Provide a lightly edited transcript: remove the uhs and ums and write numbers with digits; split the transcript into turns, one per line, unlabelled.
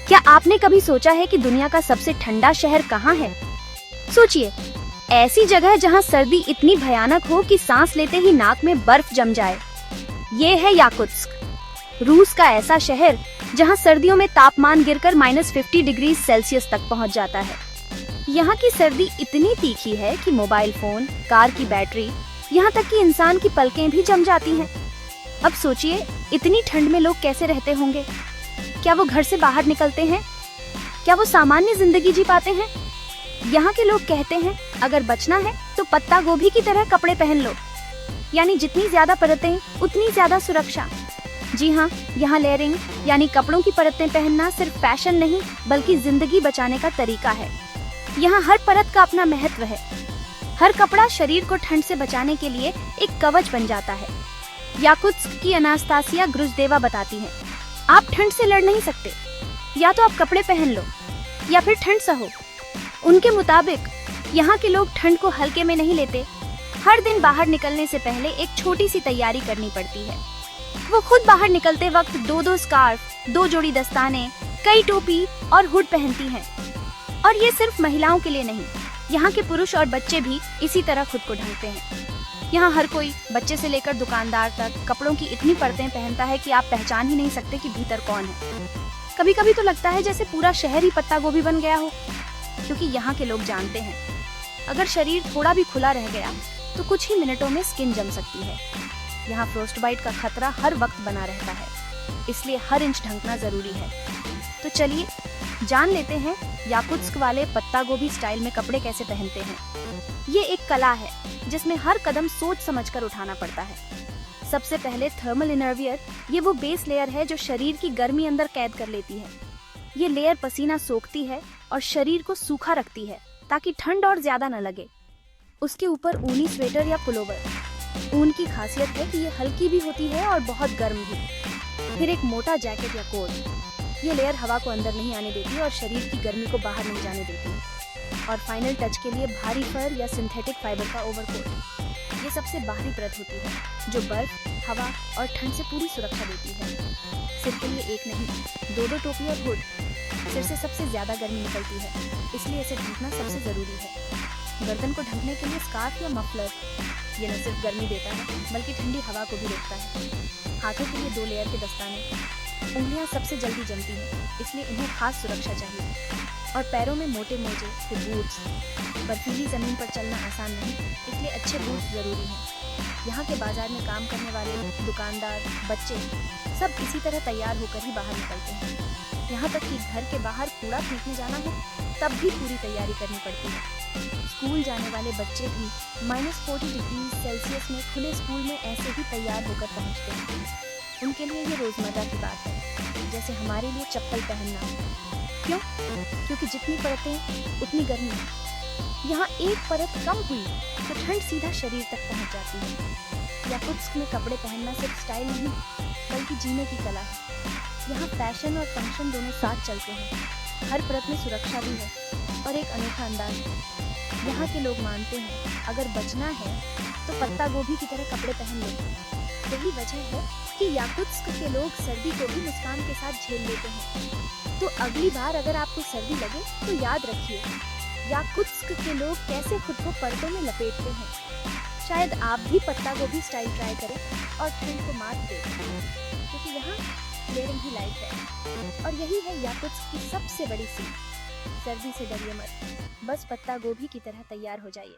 क्या आपने कभी सोचा है कि दुनिया का सबसे ठंडा शहर कहाँ है? सोचिए, ऐसी जगह जहाँ सर्दी इतनी भयानक हो कि सांस लेते ही नाक में बर्फ जम जाए। ये है याकुत्स्क, रूस का ऐसा शहर जहाँ सर्दियों में तापमान गिरकर -50 डिग्री सेल्सियस तक पहुँच जाता है। यहाँ की सर्दी इतनी तीखी है कि मोबाइल फोन, कार की बैटरी, यहाँ तक कि इंसान की पलकें भी जम जाती हैं। अब सोचिए, इतनी ठंड में लोग कैसे रहते होंगे? क्या वो घर से बाहर निकलते हैं? क्या वो सामान्य जिंदगी जी पाते हैं? यहाँ के लोग कहते हैं, अगर बचना है तो पत्ता गोभी की तरह कपड़े पहन लो, यानी जितनी ज्यादा परतें उतनी ज्यादा सुरक्षा। जी हाँ, यहाँ लेयरिंग यानी कपड़ों की परतें पहनना सिर्फ फैशन नहीं बल्कि जिंदगी बचाने का तरीका है। यहाँ हर परत का अपना महत्व है। हर कपड़ा शरीर को ठंड से बचाने के लिए एक कवच बन जाता है। याकुत्स्क की अनास्तासिया ग्रुजदेवा बताती हैं, आप ठंड से लड़ नहीं सकते, या तो आप कपड़े पहन लो या फिर ठंड सहो। उनके मुताबिक यहाँ के लोग ठंड को हल्के में नहीं लेते। हर दिन बाहर निकलने से पहले एक छोटी सी तैयारी करनी पड़ती है। वो खुद बाहर निकलते वक्त 2-2 स्कार्फ, 2 जोड़ी दस्ताने, कई टोपी और हुड पहनती हैं। और ये सिर्फ महिलाओं के लिए नहीं, यहाँ के पुरुष और बच्चे भी इसी तरह खुद को ढकते हैं। यहाँ हर कोई, बच्चे से लेकर दुकानदार तक, कपड़ों की इतनी परतें पहनता है कि आप पहचान ही नहीं सकते कि भीतर कौन है। कभी कभी तो लगता है जैसे पूरा शहर ही पत्ता गोभी बन गया हो, क्योंकि यहाँ के लोग जानते हैं, अगर शरीर थोड़ा भी खुला रह गया तो कुछ ही मिनटों में स्किन जम सकती है। यहाँ फ्रोस्ट बाइट का खतरा हर वक्त बना रहता है, इसलिए हर इंच ढंकना जरूरी है। तो चलिए जान लेते हैं याकुत्स्क वाले पत्ता गोभी स्टाइल में कपड़े कैसे पहनते हैं। ये एक कला है जिसमें हर कदम सोच समझकर उठाना पड़ता है। सबसे पहले थर्मल इनरवियर, ये वो बेस लेयर है जो शरीर की गर्मी अंदर कैद कर लेती है। ये लेयर पसीना सोखती है और शरीर को सूखा रखती है ताकि ठंड और ज्यादा न लगे। उसके ऊपर ऊनी स्वेटर या पुलोवर। ऊन की खासियत है कि ये हल्की भी होती है और बहुत गर्म भी। फिर एक मोटा जैकेट या कोट। ये लेयर हवा को अंदर नहीं आने देती और शरीर की गर्मी को बाहर नहीं जाने देती। और फाइनल टच के लिए भारी फर या सिंथेटिक फाइबर का ओवरकोट। ये सबसे बाहरी परत होती है जो बर्फ, हवा और ठंड से पूरी सुरक्षा देती है। सिर के लिए एक नहीं, 2-2 टोपी और हुड। सिर से सबसे ज्यादा गर्मी निकलती है, इसलिए इसे ढकना सबसे जरूरी है। गर्दन को ढकने के लिए स्कार्फ या मफलर। ये न सिर्फ गर्मी देता है बल्कि ठंडी हवा को भी रोकता है। हाथों के लिए 2 लेयर के दस्ताने। उंगलियां सबसे जल्दी जमती हैं, इसलिए इन्हें खास सुरक्षा चाहिए। और पैरों में मोटे मोजे, फिर बूट्स। बर्फीली जमीन पर चलना आसान नहीं, इसलिए अच्छे बूट्स जरूरी हैं। यहाँ के बाजार में काम करने वाले दुकानदार, बच्चे सब इसी तरह तैयार होकर ही बाहर निकलते हैं। यहाँ तक कि घर के बाहर कूड़ा फेंकने जाना हो तब भी पूरी तैयारी करनी पड़ती है। स्कूल जाने वाले बच्चे भी -40 डिग्री सेल्सियस में खुले स्कूल में ऐसे ही तैयार होकर पहुँचते हैं। उनके लिए ये रोजमर्रा की बात है, जैसे हमारे लिए चप्पल पहनना। क्यों? क्योंकि जितनी परतें उतनी गर्मी। यहाँ एक परत कम हुई तो ठंड सीधा शरीर तक पहुँच जाती है। याकुत्स्क में कपड़े पहनना सिर्फ स्टाइल नहीं बल्कि जीने की कला है। यहाँ फैशन और फंक्शन दोनों साथ चलते हैं। हर परत में सुरक्षा भी है और एक अनोखा अंदाज है। यहाँ के लोग मानते हैं, अगर बचना है तो पत्ता गोभी की तरह कपड़े पहन लो। यही वजह है कि याकुत्स्क के लोग सर्दी को भी मुस्कान के साथ झेल लेते हैं। तो अगली बार अगर आपको सर्दी लगे तो याद रखिए, याकुत्स्क के लोग कैसे खुद को परतों में लपेटते हैं। शायद आप भी पत्ता गोभी स्टाइल ट्राई करें और ठंड को मात दें, क्योंकि यहाँ लेयरिंग ही लाइफ है। और यही है याकुत्स्क की सबसे बड़ी सीख। सर्दी से डरिए मत, बस पत्ता गोभी की तरह तैयार हो जाइए।